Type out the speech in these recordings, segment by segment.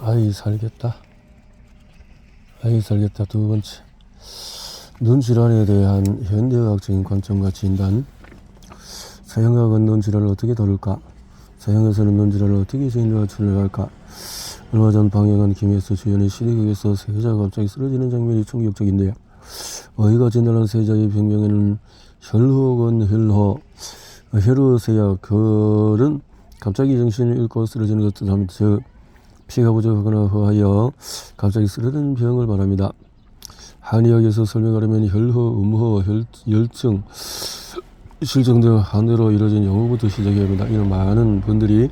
아이 살겠다. 두 번째, 눈 질환에 대한 현대의학적인 관점과 진단. 서양의학은 눈 질환을 어떻게 다룰까? 서양에서는 눈 질환을 어떻게 진료와 치료할까? 얼마 전 방영한 김혜수 주연의 시리극에서 세자가 갑자기 쓰러지는 장면이 충격적인데요. 의가 진단한 세자의 병명에는 혈혹은 혈우세야 결은 갑자기 정신을 잃고 쓰러지는 것을 뜻합니다. 즉 피가 부족하거나 허하여 갑자기 쓰러지는 병을 말합니다. 한의학에서 설명하려면 혈허, 음허, 열증, 실증 등 한으로 이루어진 용어부터 시작해야 합니다. 이는 많은 분들이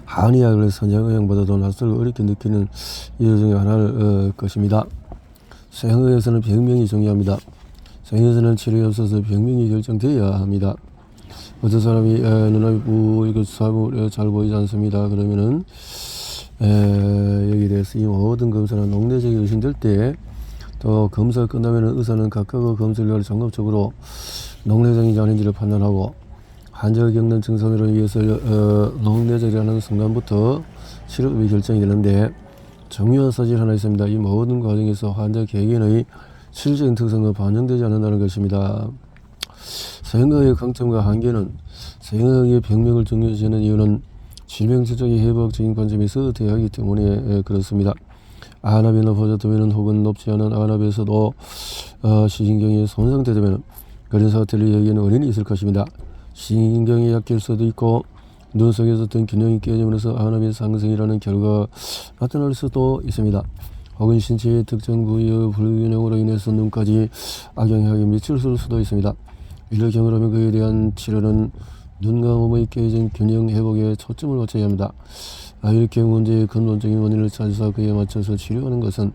한의학을 선양의학보다도 낯설고 어렵게 느끼는 이유 중에 하나일 것입니다. 서양의학에서는 병명이 중요합니다. 서양에서는 치료에 없어서 병명이 결정되어야 합니다. 어떤 사람이 눈앞이 뿌이고 잘 보이지 않습니다. 그러면은 여기에 대해서 이 모든 검사는 녹내적이 의심될 때, 또 검사가 끝나면 의사는 각각 검사를 위해 종합적으로 녹내장인지 아닌지를 판단하고, 환자가 겪는 증상으로 위해서 녹내장이라는 순간부터 치료법이 결정이 되는데, 중요한 사실 하나 있습니다. 이 모든 과정에서 환자 개개인의 실질적인 특성은 반영되지 않는다는 것입니다. 서양의학의 강점과 한계는, 서양의학의 병명을 중요시하는 이유는 질병 치료의 해부학적인 관점에서 대하기 때문에 그렇습니다. 안압이나 호저되면 혹은 높지 않은 안압에서도 시신경이 손상되면 그런 사태를 여기에는 원인이 있을 것입니다. 시신경이 약해질 수도 있고, 눈 속에서 어떤 균형이 깨짐으로써 안압의 상승이라는 결과가 나타날 수도 있습니다. 혹은 신체의 특정 부위의 불균형으로 인해서 눈까지 악영향이 미칠 수도 있습니다. 이럴 경우라면 그에 대한 치료는 눈과 몸의 깨진 균형 회복에 초점을 맞춰야 합니다. 이렇게 문제의 근본적인 원인을 찾아서 그에 맞춰서 치료하는 것은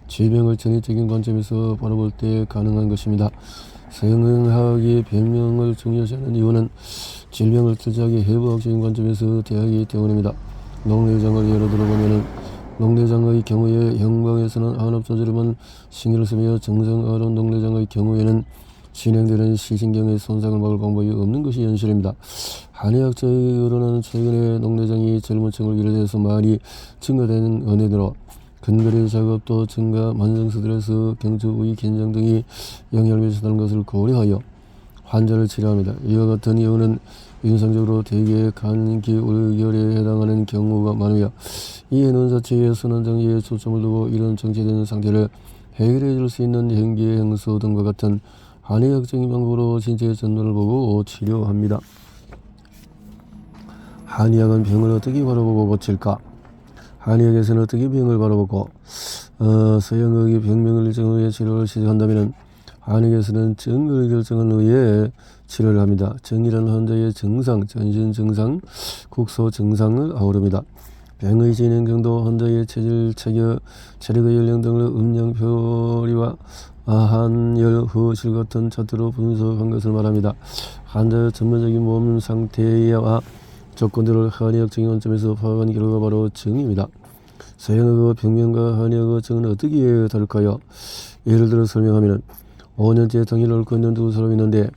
질병을 전체적인 관점에서 바라볼 때 가능한 것입니다. 서양의학이 병명을 중요시하는 이유는 질병을 철저하게 해부학적인 관점에서 대하기 때문입니다. 녹내장을 예로 들어보면, 녹내장의 경우에 형광에서는 안압 조절에만 신경을 쓰며 정상 아론 녹내장의 경우에는 진행되는 시신경의 손상을 막을 방법이 없는 것이 현실입니다. 한의학적으로는 최근에 녹내장이 젊은 층을 비롯해서 많이 증가되는 원인으로 근거리 작업도 증가, 만성 스트레스, 경추 부위 긴장 등이 영향을 미친다는 것을 고려하여 환자를 치료합니다. 이와 같은 이유는 임상적으로 대개 감기울결에 해당하는 경우가 많으며, 이에 눈 자체의 순환 장애에 초점을 두고 이런 정체된 상태를 해결해 줄 수 있는 현기의 행수 등과 같은 한의학적인 방법으로 신체의 전반을 보고 치료합니다. 한의학은 병을 어떻게 바라보고 고칠까? 한의학에서는 어떻게 병을 바라보고, 서양의학이 병명을 일정 후에 치료를 시작한다면, 한의학에서는 정을 결정한 후에 치료를 합니다. 정이라는 환자의 증상, 전신 증상, 국소 증상을 아우릅니다. 병의 진행 정도, 환자의 체질, 체격, 체력의 연령 등을 음양, 표리와 한열, 허실 같은 차트로 분석한 것을 말합니다. 환자의 전반적인 몸 상태와 조건들을 한의학적인 관점에서 파악한 결과가 바로 정입니다. 서양의학의 병명과 한의학의 정은 어떻게 다를까요? 예를 들어 설명하면, 5년째 당뇨를 앓고 있는 두 사람이 있는데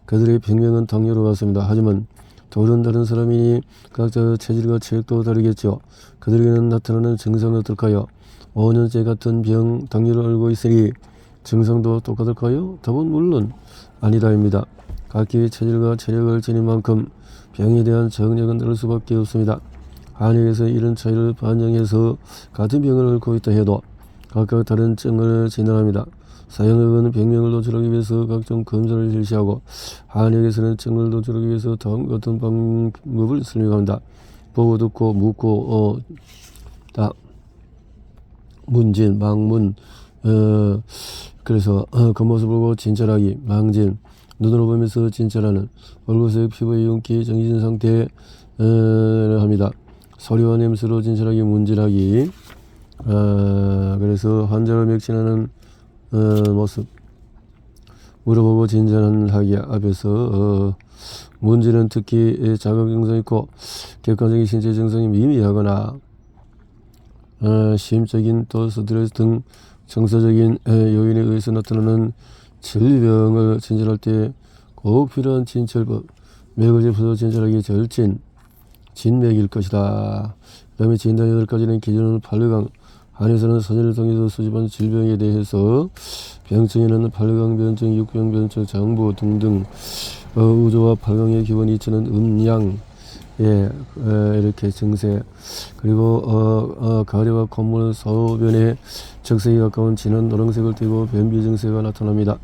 그들의 병명은 당뇨로 같습니다. 하지만 둘은 다른 사람이니 각자의 체질과 체력도 다르겠죠. 그들에게는 나타나는 증상은 어떨까요? 5년째 같은 병, 당뇨를 앓고 있으니 증상도 똑같을까요? 답은 물론 아니다입니다. 각기의 체질과 체력을 지닌 만큼 병에 대한 정력은 다를 수밖에 없습니다. 한의학에서 이런 차이를 반영해서 같은 병을 앓고 있다 해도 각각 다른 증을 진단합니다. 서양의학은 병명을 도출하기 위해서 각종 검사를 실시하고, 한의학에서는 증을 도출하기 위해서 다음과 같은 방법을 설명합니다. 보고 듣고 묻고 문진, 망문, 그래서 겉모습을 보고 진찰하기, 망진, 눈으로 보면서 진찰하는, 얼굴색, 피부의 윤기, 정신 상태 합니다. 소리와 냄새로 진찰하기, 문진하기. 그래서 환자를 맥진하는 모습, 물어보고 진단하기 앞에서 문제는 특히 자각 증상이 있고 객관적인 신체 증상이 미미하거나 심적인 또 스트레스 등 정서적인 요인에 의해서 나타나는 질병을 진찰할 때 꼭 필요한 진찰법, 맥을 짚어서 진찰하기 절진, 진맥일 것이다. 그 다음에 진단 8가지는 기준은 팔강. 한에서는 선인을 통해서 수집한 질병에 대해서 병증에는 8강 변증, 6강 변증, 장부 등등 우조와 8강의 기본 이치는 음양, 이렇게 증세, 그리고 가래와 콧물, 소변에 적색에 가까운 진한 노란색을 띠고 변비 증세가 나타납니다.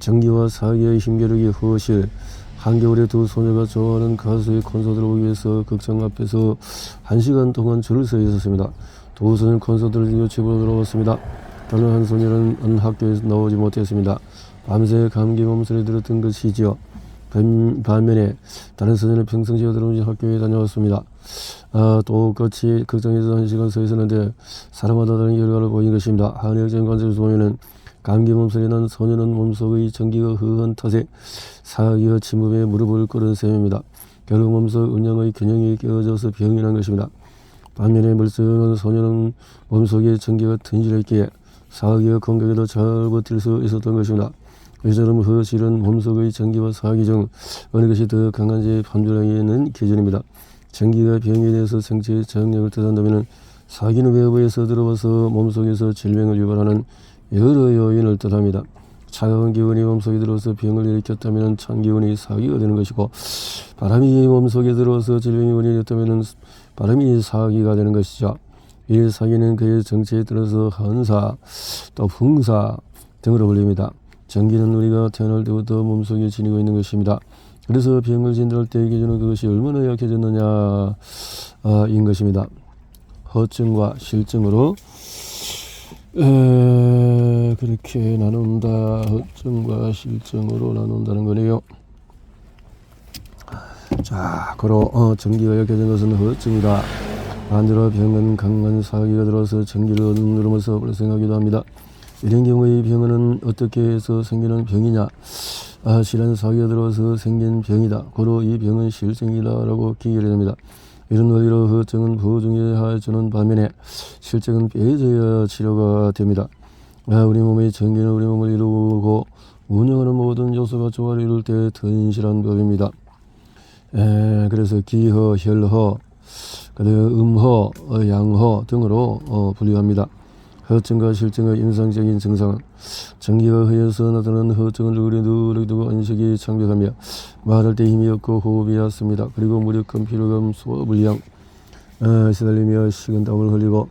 전기와 사기의 힘겨루기 허실. 한겨울에 두 소녀가 좋아하는 가수의 콘서트를 보기 위해서 극장 앞에서 1시간 동안 줄을 서 있었습니다. 두 소녀는 콘서트를 뛰어 집으로 돌아왔습니다. 다른 한 소녀는 학교에서 나오지 못했습니다. 밤새 감기 몸살이 들었던 것이지요. 반면에 다른 소녀는 평상시에 들어오지 학교에 다녀왔습니다. 똑같이 극장에서 1시간 서 있었는데 사람마다 다른 결과를 보인 것입니다. 한의학적인 관점에서 보면은 감기 몸살이 난 소녀는 몸속의 전기가 흐한 탓에 사기와 침범에 무릎을 꿇은 셈입니다. 결국 몸속 음양의 균형이 깨어져서 병이 난 것입니다. 반면에 멀쩡한 소녀는 몸속에 전기가 튼실했기에 사기와 공격에도 잘 버틸 수 있었던 것입니다. 이처럼 허실은 몸속의 전기와 사기 중 어느 것이 더 강한지 판별하기에는 기준입니다. 전기가 병에 대해서 생체의 저항력을 뜻한다면 사기는 외부에서 들어와서 몸속에서 질병을 유발하는 여러 요인을 뜻합니다. 차가운 기운이 몸속에 들어와서 병을 일으켰다면 찬 기운이 사기가 되는 것이고, 바람이 몸속에 들어와서 질병이 원인이었다면 바람이 사기가 되는 것이죠. 이 사기는 그의 정체에 따라서 한사, 또 풍사 등으로 불립니다. 전기는 우리가 태어날 때부터 몸속에 지니고 있는 것입니다. 그래서 병을 진단할 때의 기준은 그것이 얼마나 약해졌느냐 인 것입니다. 허증과 실증으로 그렇게 나눈다. 허증과 실증으로 나눈다는 거네요. 자, 그로 전기가 약해진 것은 허증이다. 반대로 병은 강한 사기가 들어서 전기를 누르면서 발생하기도 합니다. 이런 경우의 병은 어떻게 해서 생기는 병이냐? 실한 사기가 들어서 생긴 병이다. 고로 이 병은 실증이다 라고 기결이 됩니다. 이런 원리로 허증은 보증해 주는 반면에 실증은 빼줘야 치료가 됩니다. 우리 몸의 전기는 우리 몸을 이루고 운영하는 모든 요소가 조화를 이룰 때 튼실한 법입니다. 그래서 기허, 혈허, 음허, 양허 등으로 분류합니다. 허증과 실증의 임상적인 증상은 전기가 흐여서 나타나는 허증은 얼굴에 누르두고 안색이 창백하며 말할 때 힘이 없고 호흡이 얕습니다. 그리고 무력감, 피로감, 소화불량, 시달리며 식은땀을 흘리고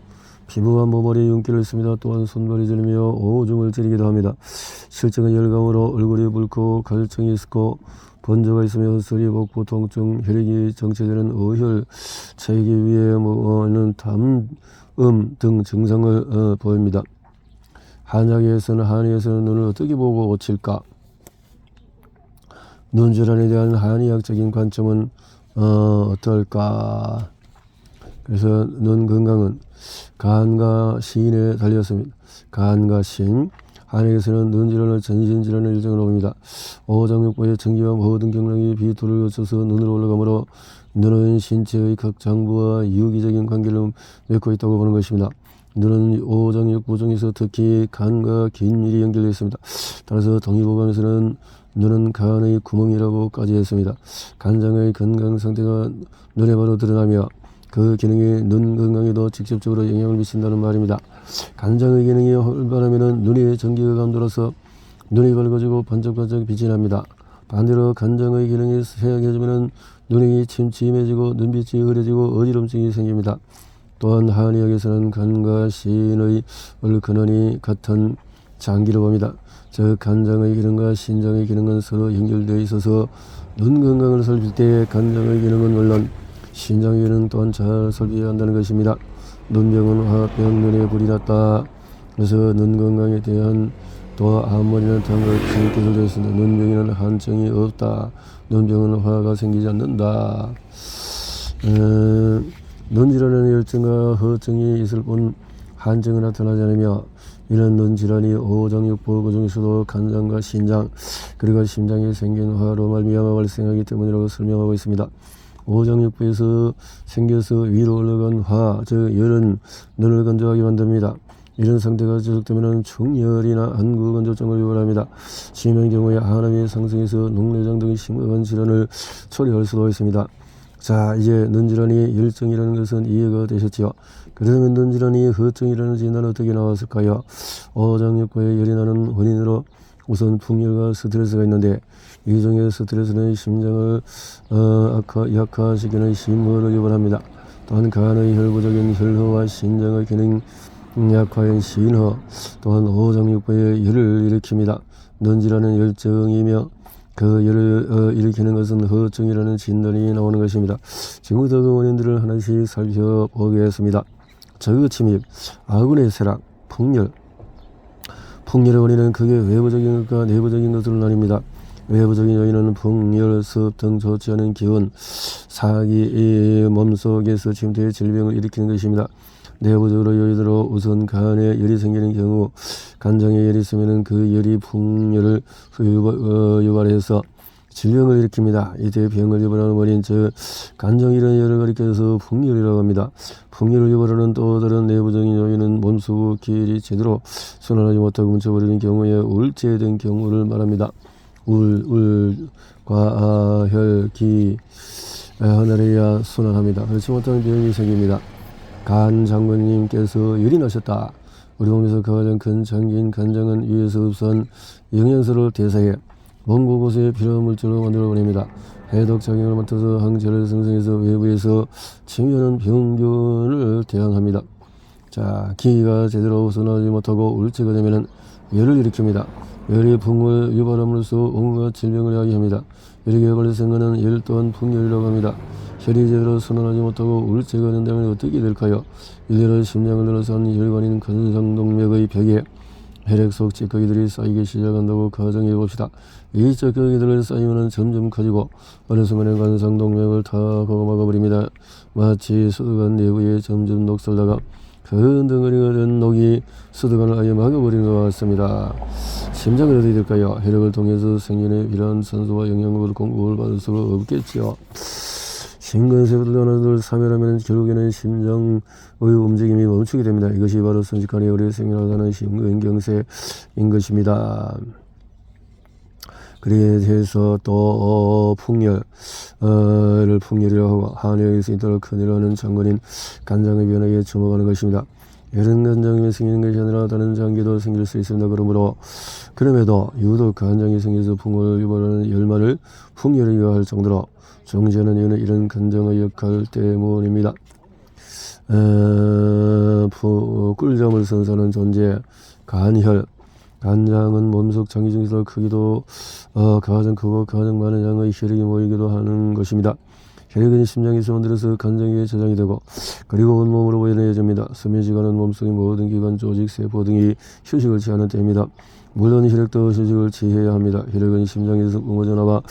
피부와 모발에 윤기를 씁니다. 또한 손발이 저리며 오줌을 찌르기도 합니다. 실증은 열감으로 얼굴이 붉고 갈증이 있고 번조가 있으며 헛소리, 복부 통증, 혈액이 정체되는 어혈, 체기 위에 있는 담, 등 증상을 보입니다. 한의에서는 눈을 어떻게 보고 고칠까? 눈질환에 대한 한의학적인 관점은 어떨까? 그래서 눈 건강은 간과 신에 달렸습니다. 간과 신. 한의에서는 눈질환을 전신질환의 일종으로 봅니다. 오장육부의 전기와 모든 경락이 비토를 거쳐서 눈으로 올라가므로 눈은 신체의 각 장부와 유기적인 관계를 맺고 있다고 보는 것입니다. 눈은 오장육부 중에서 특히 간과 긴밀히 연결되어 있습니다. 따라서 동의보감에서는 눈은 간의 구멍이라고까지 했습니다. 간장의 건강 상태가 눈에 바로 드러나며 그 기능이 눈 건강에도 직접적으로 영향을 미친다는 말입니다. 간장의 기능이 활발하면 눈에 전기가 감돌아서 눈이 밝아지고 반짝반짝 빛이 납니다. 반대로 간장의 기능이 쇠약해지면 눈이 침침해지고 눈빛이 흐려지고 어지럼증이 생깁니다. 또한 한의학에서는 간과 신의 근원이 같은 장기를 봅니다. 즉 간장의 기능과 신장의 기능은 서로 연결되어 있어서 눈 건강을 살필 때 간장의 기능은 물론 신장의 기능 또한 잘 살펴야 한다는 것입니다. 눈병은 화병, 눈에 불이 났다. 그래서 눈 건강에 대한 또 암머리는 다음과 같이 기술되어 있습니다. 눈병에는 한증이 없다. 눈병은 화가 생기지 않는다. 눈질환에는 열증과 허증이 있을 뿐 한증은 나타나지 않으며 이런 눈질환이 오장육부 그 중에서도 간장과 신장 그리고 심장에 생긴 화로 말미암아 발생하기 때문이라고 설명하고 있습니다. 오장육부에서 생겨서 위로 올라간 화, 즉 열은 눈을 건조하게 만듭니다. 이런 상태가 지속되면 충혈이나 안구건조증을 유발합니다. 심한 경우에 항암이 상승해서 녹내장 등의 심각한 질환을 초래할 수도 있습니다. 자, 이제 능질환이 열정이라는 것은 이해가 되셨지요? 그러면 능질환이 허증이라는 진단은 어떻게 나왔을까요? 어장육부에 열이 나는 원인으로 우선 풍열과 스트레스가 있는데, 이 중에 스트레스는 심장을 약화시키는 심허를 유발합니다. 또한 간의 혈부적인 혈허와 신장의 기능 약화인 신허, 또한 어장육부에 열을 일으킵니다. 능질환은 열정이며 그 열을 일으키는 것은 허증이라는 진단이 나오는 것입니다. 지금부터 그 원인들을 하나씩 살펴보겠습니다. 저침입, 아군의 쇠락, 풍열. 풍열의 원인은 크게 외부적인 것과 내부적인 것으로 나뉩니다. 외부적인 요인은 풍열, 습 등 좋지 않은 기운, 사기, 몸속에서 침투해 질병을 일으키는 것입니다. 내부적으로 요인으로 우선 간에 열이 생기는 경우, 간장에 열이 있으면 그 열이 풍열을 유발해서 질병을 일으킵니다. 이때 병을 유발하는 원인, 즉 간장이 이런 열을 가리켜서 풍열이라고 합니다. 풍열을 유발하는 또 다른 내부적인 요인은 몸속 기혈이 제대로 순환하지 못하고 뭉쳐버리는 경우에 울제된 경우를 말합니다. 과혈, 기, 하늘에야 순환합니다. 그렇지 못한 병이 생깁니다. 간 장군님께서 열이 나셨다. 우리 몸에서 가장 큰 장기인 간장은 위에서 흡수한 영양소를 대사해 몸 곳곳에 필요한 물질로 만들어버립니다. 해독작용을 맡아서 항체를 생성해서 외부에서 침입하는 병균을 대항합니다. 자, 기가 제대로 순환하지 못하고 울체가 되면 열을 일으킵니다. 열이 풍을 유발함으로써 온갖 질병을 야기합니다. 열에 걸려서 생기는 열 또한 풍열이라고 합니다. 혈이 제대로 순환하지 못하고 울체가 된다면 어떻게 될까요? 일례로 심장을 늘어선 혈관인 간상동맥의 벽에 혈액 속 찌꺼기들이 쌓이기 시작한다고 가정해 봅시다. 이 찌꺼기들을 쌓이면 점점 커지고 어느 순간에 간상동맥을 다 걷어막아버립니다. 마치 수도관 내부에 점점 녹슬다가 큰 덩어리가 된 녹이 수도관을 아예 막아버리는 것 같습니다. 심장은 어떻게 될까요? 혈액을 통해서 생존에 필요한 산소와 영양분을 공급을 받을 수가 없겠지요. 심근세포들 하나둘 사멸하면 결국에는 심장의 움직임이 멈추게 됩니다. 이것이 바로 순식간에 우리의 생명을 하는 심근경색인 것입니다. 그래서 또 풍열을 풍열이라고 하고 한의학에서 이토록 큰일 나는 장군인 간장의 변화에 주목하는 것입니다. 열은 간장이 생기는 것이 아니라 다른 장기도 생길 수 있습니다. 그럼에도 유독 간장이 생겨서 풍을 유발하는 열만을 풍열이라 할 정도로 정지하는 이유는 이런 간장의 역할 때문입니다. 꿀잠을 선사하는 존재, 간혈. 간장은 몸속 장기 중에서 크기도 가장 크고 가장 많은 양의 혈액이 모이기도 하는 것입니다. 혈액은 심장에서 만들어서 간장에 저장이 되고 그리고 온몸으로 보내줍니다. 스며지가는 몸속의 모든 기관, 조직, 세포 등이 휴식을 취하는 때입니다. 물론 혈액도 휴식을 취해야 합니다. 혈액은 심장에서 뿜어져 나와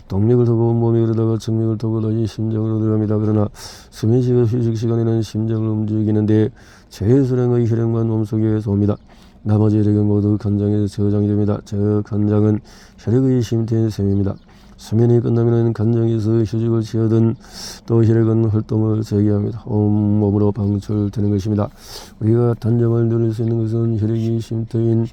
동맥을 타고 온몸에 흐르다가 정맥을 타고 다시 심장으로 들어갑니다. 그러나 스며지가 휴식 시간에는 심장을 움직이는데 최소량의 혈액만 몸속에 옵니다. 나머지 혈액은 모두 간장에 저장이 됩니다. 저 간장은 혈액의 쉼터인 셈입니다. 수면이 끝나면 간장에서 휴식을 취하던 또 혈액은 활동을 재개합니다. 온몸으로 방출되는 것입니다. 우리가 단잠을 누릴 수 있는 것은 혈액이 쉼터인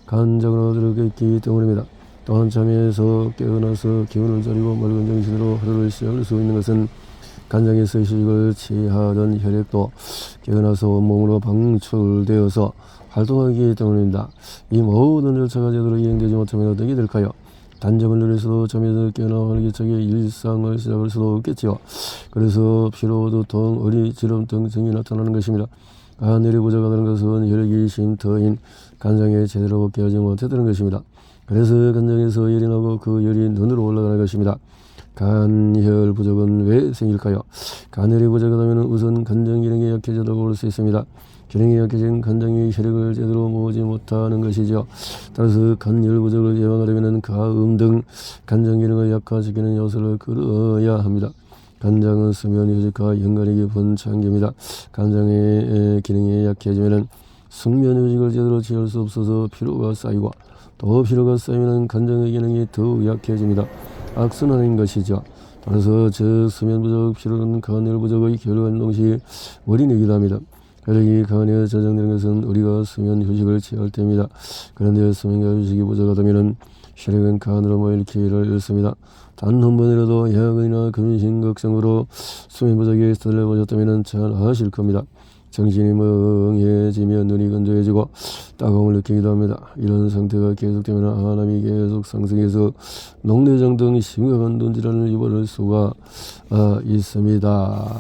간장으로 들어있기 때문입니다. 또한 잠에서 깨어나서 기운을 차리고 맑은 정신으로 하루를 시작할 수 있는 것은 간장에서 휴식을 취하던 혈액도 깨어나서 온몸으로 방출되어서 활동하기 때문입니다. 이 모든 절차가 제대로 이행되지 못하면 어떻게 될까요? 단잠을 누려서도 잠에서 깨어나 활기차게 일상을 시작할 수도 없겠지요. 그래서 피로, 두통, 어리지름 등 증이 나타나는 것입니다. 간열이 부족하다는 것은 혈액이 쉼터인 간장에 제대로 깨어지 못했다는 것입니다. 그래서 간장에서 열이 나고 그 열이 눈으로 올라가는 것입니다. 간혈 부족은 왜 생길까요? 간혈이 부족하다면 우선 간장 기능이 약해졌다고 볼 수 있습니다. 기능이 약해진 간장이 혈액을 제대로 모으지 못하는 것이죠. 따라서 간열 부족을 예방하려면 가음 등 간장 기능을 약화시키는 요소를 끌어야 합니다. 간장은 수면 휴식과 연관이 깊은 장기입니다. 간장의 기능이 약해지면 숙면 휴식을 제대로 취할 수 없어서 피로가 쌓이고 또 피로가 쌓이면 간장의 기능이 더욱 약해집니다. 악순환인 것이죠. 따라서 수면 부족, 피로는 간열 부족의 결과인 동시에 원인이기도 합니다. 혈액이 간에 저장되는 것은 우리가 수면 휴식을 취할 때입니다. 그런데 수면과 휴식이 부족하다면 혈액은 간으로 모일 기회를 잃습니다. 단 한 번이라도 야근이나 근심 걱정으로 수면 부족에 설레보셨다면 잘 하실 겁니다. 정신이 멍해지며 눈이 건조해지고 따가움을 느끼기도 합니다. 이런 상태가 계속되면 항암이 계속 상승해서 녹내장 등 심각한 눈 질환을 유발할 수가 있습니다.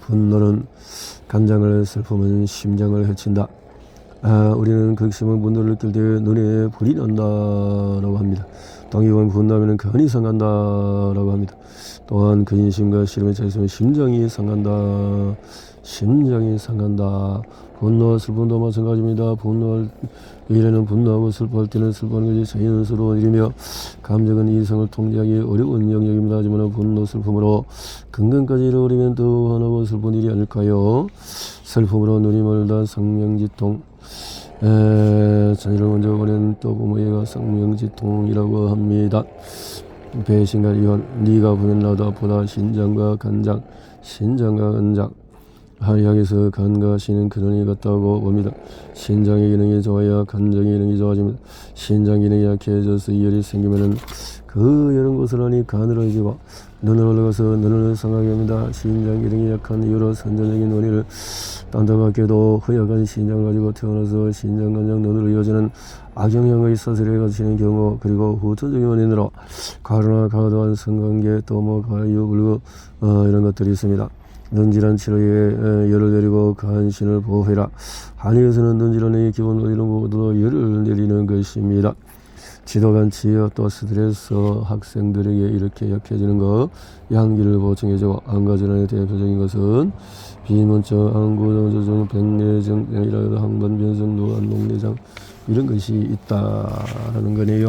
분노는 감정을 슬픔은 심장을 해친다. 우리는 극심한 분노를 느낄 때 눈에 불이 난다라고 합니다. 동의보면 분노하면 간이 상한다라고 합니다. 또한 근심과 시름에 차있으면 심장이 상한다. 심장이 상한다. 분노와 슬픔도 마찬가지입니다. 분노할 일에는 분노하고 슬퍼할 때는 슬퍼하는 것이 자연스러운 일이며 감정은 이성을 통제하기 어려운 영역입니다. 하지만 분노, 슬픔으로 건강까지 잃어버리면 더 화나고 슬픈 일이 아닐까요? 슬픔으로 눈이 멀다 상명지통. 자녀를 먼저 보낸 또 부모에게 상명지통이라고 합니다. 배신과 이혼, 네가 보면 나도 아프다. 신장과 간장, 한의학에서 간과 신은 근원이 같다고 봅니다. 신장의 기능이 좋아야 간장의 기능이 좋아집니다. 신장 기능이 약해져서 이열이 생기면은 그 여러 고스란히 간으로 이지고 눈을 올라가서 눈을 상하게 합니다. 신장 기능이 약한 이유로 선천적인 원인을 안타깝게도 허약한 신장을 가지고 태어나서 신장간장 눈으로 이어지는 악영향의 사슬에 갇히는 경우, 그리고 후천적인 원인으로 가루나 과도한 성관계, 또 가유, 불구 이런 것들이 있습니다. 눈질환 치료에 열을 내리고 간신을 보호해라. 한의에서는 눈질환의 기본 원인은 모두 열을 내리는 것입니다. 지도간 치여 또 스트레스 학생들에게 이렇게 약해지는 것, 양기를 보충해주고 안과질환의 대표적인 것은 비문증, 안구정조증, 백내증이라도 항반변성, 노안, 녹내장 이런 것이 있다라는 거네요.